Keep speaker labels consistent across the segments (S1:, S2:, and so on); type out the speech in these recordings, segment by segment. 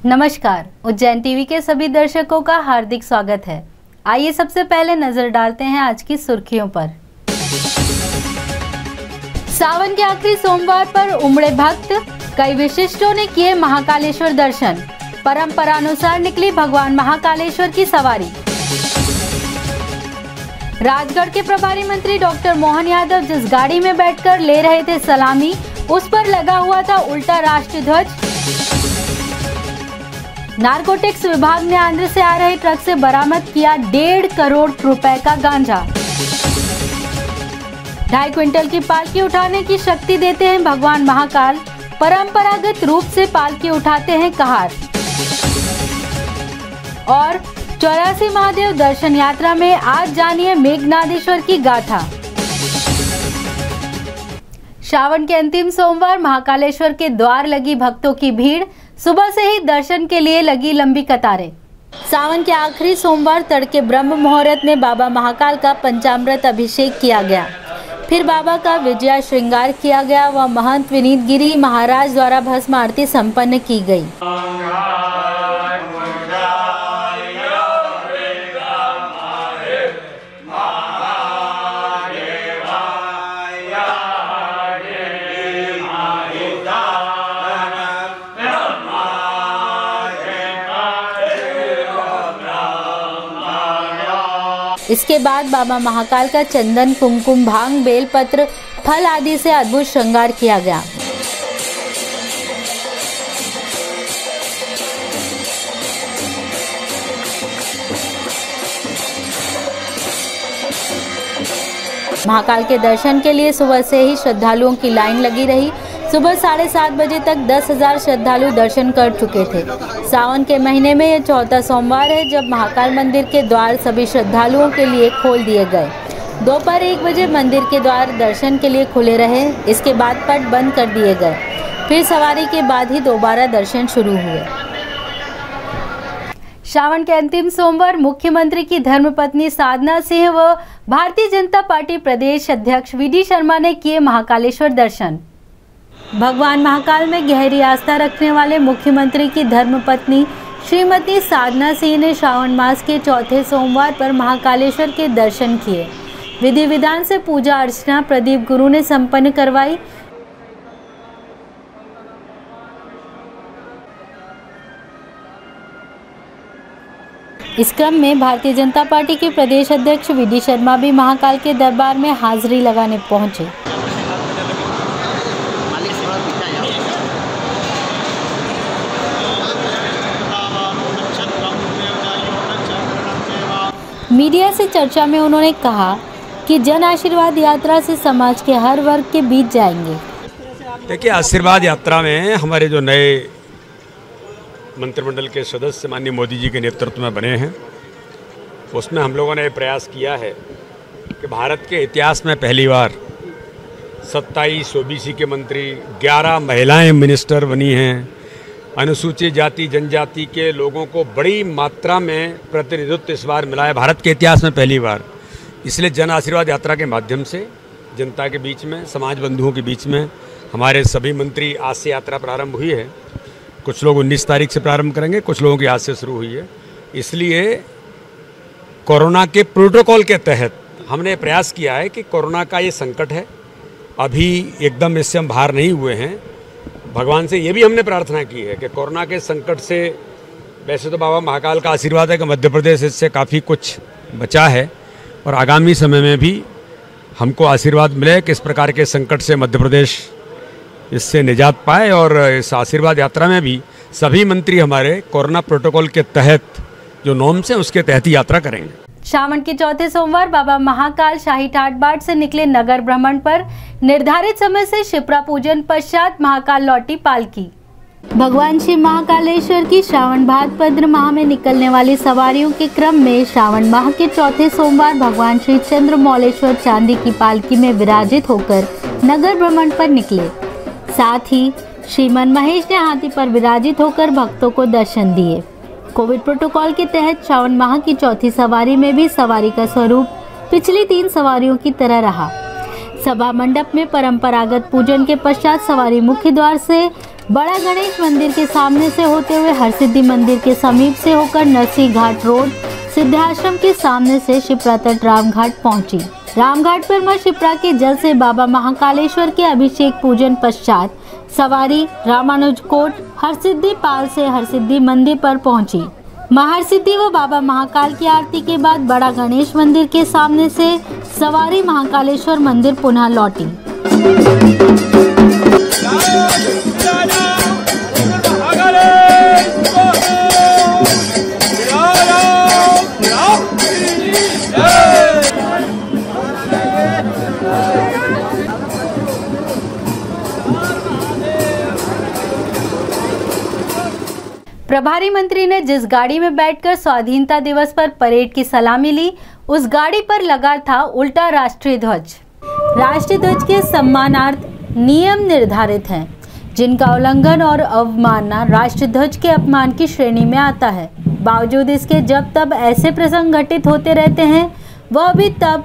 S1: नमस्कार, उज्जैन टीवी के सभी दर्शकों का हार्दिक स्वागत है। आइए सबसे पहले नजर डालते हैं आज की सुर्खियों पर। सावन के आखिरी सोमवार पर उमड़े भक्त, कई विशिष्टों ने किए महाकालेश्वर दर्शन। परंपरानुसार निकली भगवान महाकालेश्वर की सवारी। राजगढ़ के प्रभारी मंत्री डॉक्टर मोहन यादव जिस गाड़ी में बैठकर ले रहे थे सलामी, उस पर लगा हुआ था उल्टा राष्ट्रीय ध्वज। नारकोटिक्स विभाग ने आंध्र से आ रहे ट्रक से बरामद किया 1.5 करोड़ रुपए का गांजा। 2.5 क्विंटल की पालकी उठाने की शक्ति देते हैं भगवान महाकाल। परंपरागत रूप से पालकी उठाते हैं कहार। और 84 महादेव दर्शन यात्रा में आज जानिए मेघनादेश्वर की गाथा। श्रावण के अंतिम सोमवार महाकालेश्वर के द्वार लगी भक्तों की भीड़। सुबह से ही दर्शन के लिए लगी लंबी कतारें। सावन के आखिरी सोमवार तड़के ब्रह्म मुहूर्त में बाबा महाकाल का पंचामृत अभिषेक किया गया। फिर बाबा का विजया श्रृंगार किया गया व महंत विनीत गिरी महाराज द्वारा भस्म आरती संपन्न की गई। इसके बाद बाबा महाकाल का चंदन, कुमकुम, भांग, बेलपत्र, फल आदि से अद्भुत श्रृंगार किया गया। महाकाल के दर्शन के लिए सुबह से ही श्रद्धालुओं की लाइन लगी रही। सुबह 7:30 बजे तक 10,000 श्रद्धालु दर्शन कर चुके थे। सावन के महीने में यह चौथा सोमवार है जब महाकाल मंदिर के द्वार सभी श्रद्धालुओं के लिए खोल दिए गए। दोपहर 1 बजे मंदिर के द्वार दर्शन के लिए खुले रहे। इसके बाद पट बंद कर दिए गए। फिर सवारी के बाद ही दोबारा दर्शन शुरू हुए। श्रावण के अंतिम सोमवार मुख्यमंत्री की धर्मपत्नी साधना सिंह व भारतीय जनता पार्टी प्रदेश अध्यक्ष वी.डी. शर्मा ने किए महाकालेश्वर दर्शन। भगवान महाकाल में गहरी आस्था रखने वाले मुख्यमंत्री की धर्मपत्नी श्रीमती साधना सिंह ने श्रावण मास के चौथे सोमवार पर महाकालेश्वर के दर्शन किए। विधि विधान से पूजा अर्चना प्रदीप गुरु ने संपन्न करवाई। इस क्रम में भारतीय जनता पार्टी के प्रदेश अध्यक्ष वी.डी. शर्मा भी महाकाल के दरबार में हाजिरी लगाने पहुंचे। मीडिया से चर्चा में उन्होंने कहा कि जन आशीर्वाद यात्रा से समाज के हर वर्ग के बीच जाएंगे।
S2: देखिए, आशीर्वाद यात्रा में हमारे जो नए मंत्रिमंडल के सदस्य माननीय मोदी जी के नेतृत्व में बने हैं, उसमें हम लोगों ने प्रयास किया है कि भारत के इतिहास में पहली बार 27 ओबीसी के मंत्री, 11 महिलाएं मिनिस्टर बनी हैं। अनुसूचित जाति जनजाति के लोगों को बड़ी मात्रा में प्रतिनिधित्व इस बार मिला है, भारत के इतिहास में पहली बार। इसलिए जन आशीर्वाद यात्रा के माध्यम से जनता के बीच में, समाज बंधुओं के बीच में हमारे सभी मंत्री आज से यात्रा प्रारंभ हुई है। कुछ लोग 19 तारीख से प्रारंभ करेंगे, कुछ लोगों की आज से शुरू हुई है। इसलिए कोरोना के प्रोटोकॉल के तहत हमने प्रयास किया है कि कोरोना का ये संकट है, अभी एकदम इससे हम बाहर नहीं हुए हैं। भगवान से ये भी हमने प्रार्थना की है कि कोरोना के संकट से, वैसे तो बाबा महाकाल का आशीर्वाद है कि मध्य प्रदेश इससे काफ़ी कुछ बचा है और आगामी समय में भी हमको आशीर्वाद मिले कि इस प्रकार के संकट से मध्य प्रदेश इससे निजात पाए। और इस आशीर्वाद यात्रा में भी सभी मंत्री हमारे कोरोना प्रोटोकॉल के तहत जो नॉर्म्स हैं उसके तहत ही यात्रा करेंगे।
S1: श्रावण के चौथे सोमवार बाबा महाकाल शाही ठाट बाट से निकले नगर भ्रमण पर। निर्धारित समय से शिप्रा पूजन पश्चात महाकाल लौटी पालकी। भगवान श्री महाकालेश्वर की श्रावण भाद्रपद माह में निकलने वाली सवारियों के क्रम में श्रावण माह के चौथे सोमवार भगवान श्री चंद्रमौलेश्वर चांदी की पालकी में विराजित होकर नगर भ्रमण पर निकले। साथ ही श्रीमान महेश ने हाथी पर विराजित होकर भक्तों को दर्शन दिए। कोविड प्रोटोकॉल के तहत श्रावण माह की चौथी सवारी में भी सवारी का स्वरूप पिछली 3 सवारियों की तरह रहा। सभा मंडप में परंपरागत पूजन के पश्चात सवारी मुख्य द्वार से बड़ा गणेश मंदिर के सामने से होते हुए हरसिद्धि मंदिर के समीप से होकर नरसी घाट रोड सिद्धाश्रम के सामने से शिप्रा तट रामघाट पहुंची। रामघाट पर मां शिप्रा के जल से बाबा महाकालेश्वर के अभिषेक पूजन पश्चात सवारी रामानुज कोट हरसिद्धि पाल से हरसिद्धि मंदिर पर पहुंची। महारसिद्धि व बाबा महाकाल की आरती के बाद बड़ा गणेश मंदिर के सामने से सवारी महाकालेश्वर मंदिर पुनः लौटी। प्रभारी मंत्री ने जिस गाड़ी में बैठकर स्वाधीनता दिवस पर परेड की सलामी ली, उस गाड़ी पर लगा था उल्टा राष्ट्रीय ध्वज। राष्ट्रीय ध्वज के सम्मानार्थ नियम निर्धारित हैं, जिनका उल्लंघन और अवमानना राष्ट्रीय ध्वज के अपमान की श्रेणी में आता है। बावजूद इसके जब तब ऐसे प्रसंग घटित होते रहते हैं, वह भी तब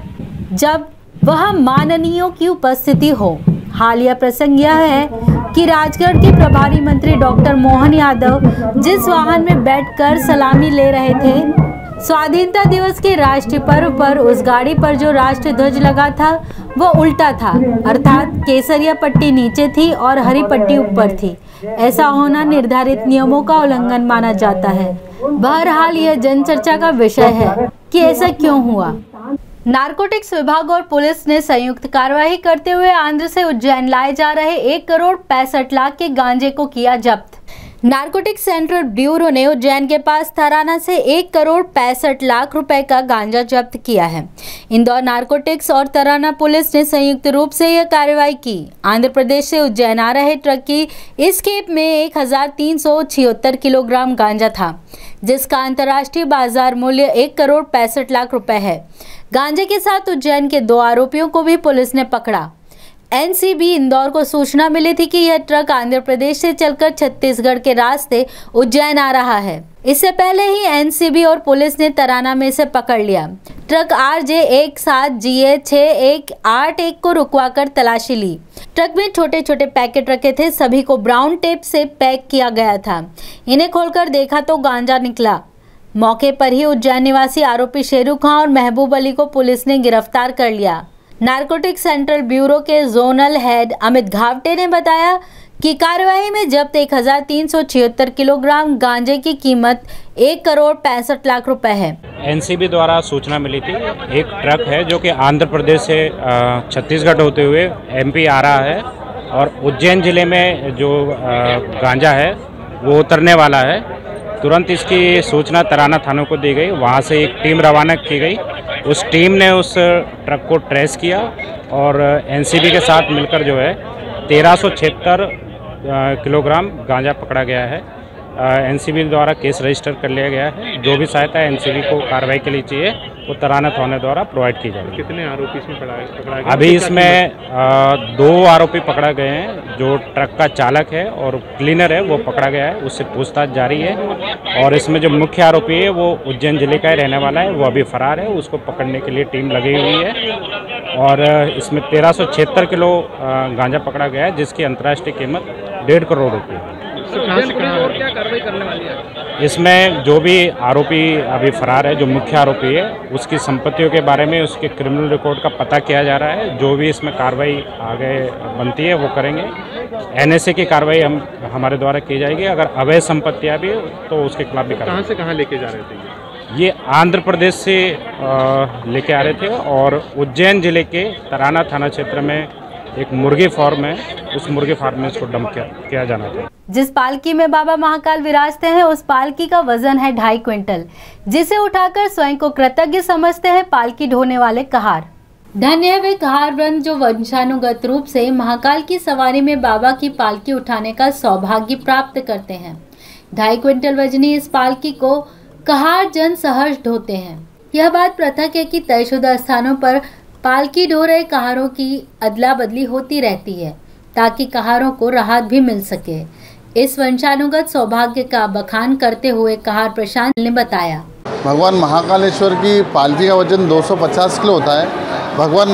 S1: जब वह माननीयों की उपस्थिति हो। हालिया प्रसंग यह है कि राजगढ़ के प्रभारी मंत्री डॉक्टर मोहन यादव जिस वाहन में बैठकर सलामी ले रहे थे, स्वाधीनता दिवस के राष्ट्रीय पर्व पर उस गाड़ी पर जो राष्ट्रीय ध्वज लगा था वह उल्टा था, अर्थात केसरिया पट्टी नीचे थी और हरी पट्टी ऊपर थी। ऐसा होना निर्धारित नियमों का उल्लंघन माना जाता है। बहरहाल यह जनचर्चा का विषय है कि ऐसा क्यों हुआ। नारकोटिक्स विभाग और पुलिस ने संयुक्त कार्रवाई करते हुए आंध्र से उज्जैन लाए जा रहे 1 करोड़ 65 लाख के गांजे को किया जब्त। नारकोटिक्स सेंट्रल ब्यूरो ने उज्जैन के पास थराना से 1 करोड़ 65 लाख रुपए का गांजा जब्त किया है। इंदौर नारकोटिक्स और तराना पुलिस ने संयुक्त रूप से यह कार्रवाई की। आंध्र प्रदेश से उज्जैन आ रहे ट्रक की इस खेप में 1376 किलोग्राम गांजा था, जिसका अंतर्राष्ट्रीय बाजार मूल्य 1 करोड़ 65 लाख रुपए है। गांजे के साथ उज्जैन के 2 आरोपियों को भी पुलिस ने पकड़ा। एनसीबी इंदौर को सूचना मिली थी कि यह ट्रक आंध्र प्रदेश से चलकर छत्तीसगढ़ के रास्ते उज्जैन आ रहा है। इससे पहले ही एनसीबी और पुलिस ने तराना में से पकड़ लिया। ट्रक RJ17GA6181 को रुकवाकर तलाशी ली। ट्रक में छोटे छोटे पैकेट रखे थे, सभी को ब्राउन टेप से पैक किया गया था। इन्हें खोलकर देखा तो गांजा निकला। मौके पर ही उज्जैन निवासी आरोपी शेरू खां और महबूब अली को पुलिस ने गिरफ्तार कर लिया। नारकोटिक्स सेंट्रल ब्यूरो के जोनल हेड अमित घावटे ने बताया कि कार्रवाई में जब्त 1376 किलोग्राम गांजे की कीमत 1 करोड़ 65 लाख रुपए है।
S3: एनसीबी द्वारा सूचना मिली थी, एक ट्रक है जो कि आंध्र प्रदेश से छत्तीसगढ़ होते हुए एमपी आ रहा है और उज्जैन जिले में जो गांजा है वो उतरने वाला है। तुरंत इसकी सूचना तराना थानों को दी गई, वहाँ से एक टीम रवाना की गई। उस टीम ने उस ट्रक को ट्रेस किया और एनसीबी के साथ मिलकर जो है 1376 किलोग्राम गांजा पकड़ा गया है। एनसीबी द्वारा केस रजिस्टर कर लिया गया है। जो भी सहायता एनसीबी को कार्रवाई के लिए चाहिए वो तराना थाने द्वारा प्रोवाइड की जाएगी।
S4: कितने आरोपी इसमें पकड़ा गए?
S3: अभी इसमें 2 आरोपी पकड़ा गए हैं। जो ट्रक का चालक है और क्लीनर है वो पकड़ा गया है, उससे पूछताछ जारी है। और इसमें जो मुख्य आरोपी है वो उज्जैन जिले का ही रहने वाला है, वो अभी फरार है। उसको पकड़ने के लिए टीम लगी हुई है और इसमें 1376 किलो गांजा पकड़ा गया है, जिसकी अंतर्राष्ट्रीय कीमत 1.5 करोड़ रुपये है।
S4: और क्या कार्रवाई करने वाली है?
S3: इसमें जो भी आरोपी अभी फरार है, जो मुख्य आरोपी है, उसकी संपत्तियों के बारे में उसके क्रिमिनल रिकॉर्ड का पता किया जा रहा है। जो भी इसमें कार्रवाई आगे बनती है वो करेंगे। एनएसए की कार्रवाई हमारे द्वारा की जाएगी। अगर अवैध संपत्तियां भी तो उसके खिलाफ भी कार्रवाई।
S4: कहाँ से कहाँ लेके जा रहे थे
S3: ये आंध्र प्रदेश से लेके आ रहे थे और उज्जैन जिले के तराना थाना क्षेत्र में एक मुर्गी फार्म है, उस मुर्गी फार्म में इसको डंप किया जाना था।
S1: जिस पालकी में बाबा महाकाल विराजते हैं उस पालकी का वजन है 2.5 क्विंटल, जिसे उठाकर स्वयं को कृतज्ञ समझते हैं पालकी ढोने वाले कहार। धन्य है वे कहार वृंद जो वंशानुगत रूप से महाकाल की सवारी में बाबा की पालकी उठाने का सौभाग्य प्राप्त करते हैं। 2.5 क्विंटल वजनी इस पालकी को कहार जन सहर्ष ढोते हैं। यह बात पृथक है कि तयशुदा स्थानों पर पालकी ढो रहे कहारों की अदला बदली होती रहती है ताकि कहारों को राहत भी मिल सके। इस वंशानुगत सौभाग्य का बखान करते हुए कहार प्रशांत ने बताया,
S5: भगवान महाकालेश्वर की पालकी का वजन 250 किलो होता है। भगवान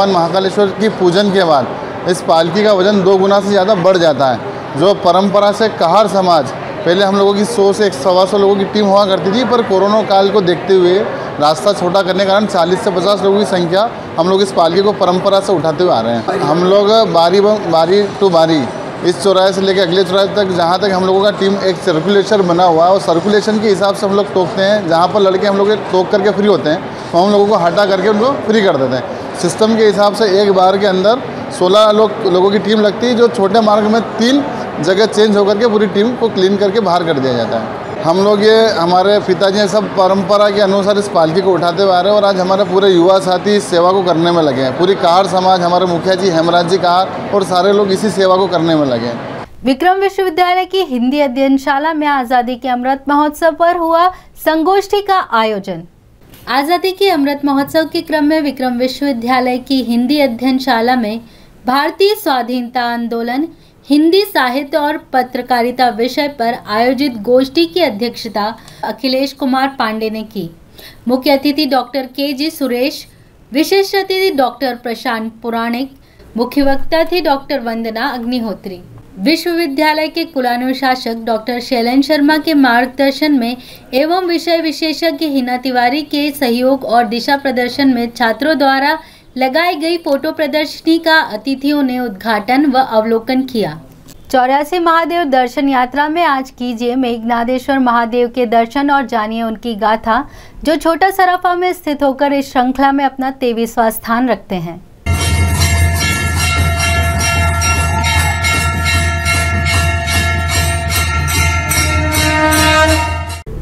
S5: महाकालेश्वर की पूजन के बाद इस पालकी का वजन 2 गुना से ज़्यादा बढ़ जाता है। जो परंपरा से कहार समाज, पहले हम लोगों की 100 से 125 लोगों की टीम हुआ करती थी, पर कोरोना काल को देखते हुए रास्ता छोटा करने के कारण 40 से 50 लोगों की संख्या हम लोग इस पालकी को परंपरा से उठाते हुए आ रहे हैं। हम लोग बारी टू बारी इस चौराहे से लेकर अगले चौराहे तक, जहाँ तक हम लोगों का टीम एक सर्कुलेशन बना हुआ है और सर्कुलेशन के हिसाब से हम लोग टोकते हैं। जहाँ पर लड़के हम लोग टोक करके फ्री होते हैं, तो हम लोगों को हटा करके उनको फ्री कर देते हैं। सिस्टम के हिसाब से एक बार के अंदर 16 लोगों की टीम लगती है, जो छोटे मार्ग में 3 जगह चेंज होकर के पूरी टीम को क्लीन करके बाहर कर दिया जाता है। हम लोग ये हमारे पिताजी सब परंपरा के अनुसार इस पालकी को उठाते हुए आ रहे हैं और आज हमारे पूरे युवा साथी इस सेवा को करने में लगे हैं। पूरी कहार समाज, हमारे मुखिया जी हेमराज जी कहार और सारे लोग इसी सेवा को करने में लगे हैं।
S1: विक्रम विश्वविद्यालय की हिंदी अध्ययनशाला में आज़ादी के अमृत महोत्सव पर हुआ संगोष्ठी का आयोजन। आज़ादी के अमृत महोत्सव के क्रम में विक्रम विश्वविद्यालय की हिंदी अध्ययनशाला में भारतीय स्वाधीनता आंदोलन, हिंदी साहित्य और पत्रकारिता विषय पर आयोजित गोष्ठी की अध्यक्षता अखिलेश कुमार पांडे ने की। मुख्य अतिथि डॉक्टर के.जी. सुरेश, विशिष्ट अतिथि डॉक्टर प्रशांत पुराणिक, मुख्य वक्ता थी डॉक्टर वंदना अग्निहोत्री। विश्वविद्यालय के कुलानुशासक डॉक्टर शैलेंद्र शर्मा के मार्गदर्शन में एवं विषय विशेषज्ञ हिना तिवारी के सहयोग और दिशा प्रदर्शन में छात्रों द्वारा लगाई गई फोटो प्रदर्शनी का अतिथियों ने उद्घाटन व अवलोकन किया। 84 महादेव दर्शन यात्रा में आज कीजिए मेघनादेश्वर महादेव के दर्शन और जानिए उनकी गाथा, जो छोटा सराफा में स्थित होकर इस श्रृंखला में अपना 23वां स्थान रखते हैं।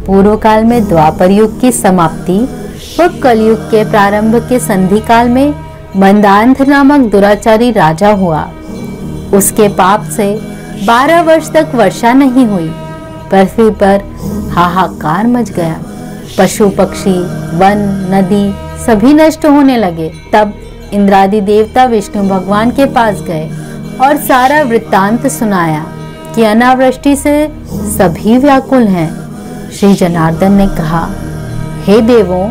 S1: पूर्व काल में द्वापर युग की समाप्ति व कलयुग के प्रारंभ के संधि काल में मंदांध नामक दुराचारी राजा हुआ। उसके पाप से 12 वर्ष तक वर्षा नहीं हुई। पृथ्वी पर हाहाकार मच गया। पशु पक्षी, वन, नदी सभी नष्ट होने लगे। तब इंद्रादि देवता विष्णु भगवान के पास गए और सारा वृत्तांत सुनाया कि अनावृष्टि से सभी व्याकुल हैं। श्री जनार्दन ने कहा, हे देवों,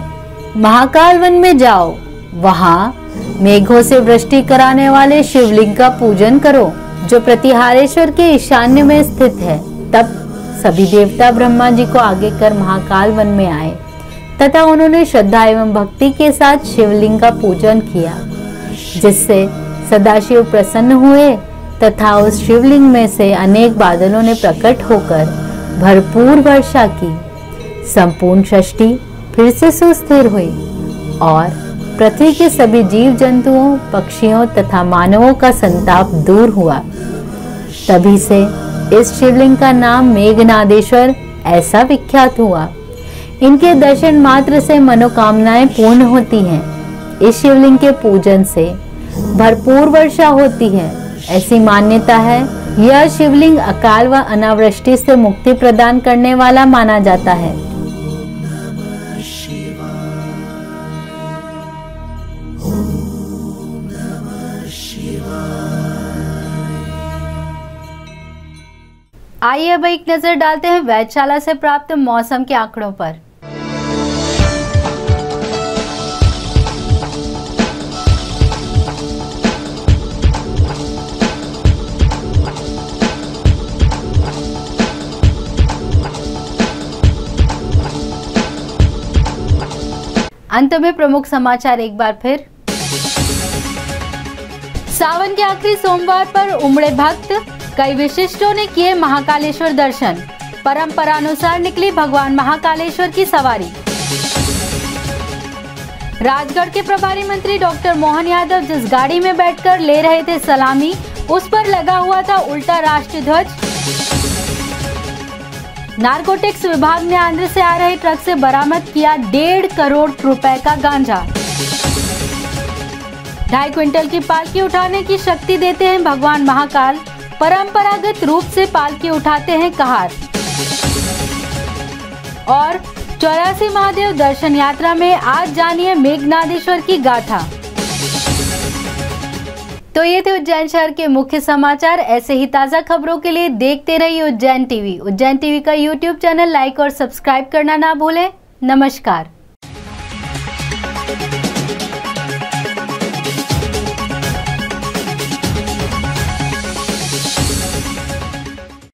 S1: महाकाल वन में जाओ, वहाँ मेघों से वृष्टि कराने वाले शिवलिंग का पूजन करो, जो प्रतिहारेश्वर के ईशान्य में स्थित है। तब सभी देवता ब्रह्मा जी को आगे कर महाकाल वन में आए तथा उन्होंने श्रद्धा एवं भक्ति के साथ शिवलिंग का पूजन किया, जिससे सदाशिव प्रसन्न हुए तथा उस शिवलिंग में से अनेक बादलों ने प्रकट होकर भरपूर वर्षा की। संपूर्ण सृष्टि फिर से सुस्थिर हुई और पृथ्वी के सभी जीव जंतुओं, पक्षियों तथा मानवों का संताप दूर हुआ। तभी से इस शिवलिंग का नाम मेघनादेश्वर ऐसा विख्यात हुआ। इनके दर्शन मात्र से मनोकामनाएं पूर्ण होती हैं। इस शिवलिंग के पूजन से भरपूर वर्षा होती है, ऐसी मान्यता है। यह शिवलिंग अकाल व अनावृष्टि से मुक्ति प्रदान करने वाला माना जाता है। आइए अब एक नजर डालते हैं वेधशाला से प्राप्त मौसम के आंकड़ों पर। अंत में प्रमुख समाचार एक बार फिर। सावन के आखिरी सोमवार पर उमड़े भक्त, कई विशिष्टों ने किए महाकालेश्वर दर्शन। परंपरानुसार निकली भगवान महाकालेश्वर की सवारी। राजगढ़ के प्रभारी मंत्री डॉक्टर मोहन यादव जिस गाड़ी में बैठकर ले रहे थे सलामी, उस पर लगा हुआ था उल्टा राष्ट्रीय ध्वज। नारकोटिक्स विभाग ने आंध्र से आ रहे ट्रक से बरामद किया 1.5 करोड़ रुपए का गांजा। 2.5 क्विंटल की पालकी उठाने की शक्ति देते हैं भगवान महाकाल। परंपरागत रूप से पालकी उठाते हैं कहार। और 84 महादेव दर्शन यात्रा में आज जानिए मेघनादेश्वर की गाथा। तो ये थे उज्जैन शहर के मुख्य समाचार। ऐसे ही ताज़ा खबरों के लिए देखते रहिए उज्जैन टीवी। उज्जैन टीवी का यूट्यूब चैनल लाइक और सब्सक्राइब करना ना भूलें। नमस्कार।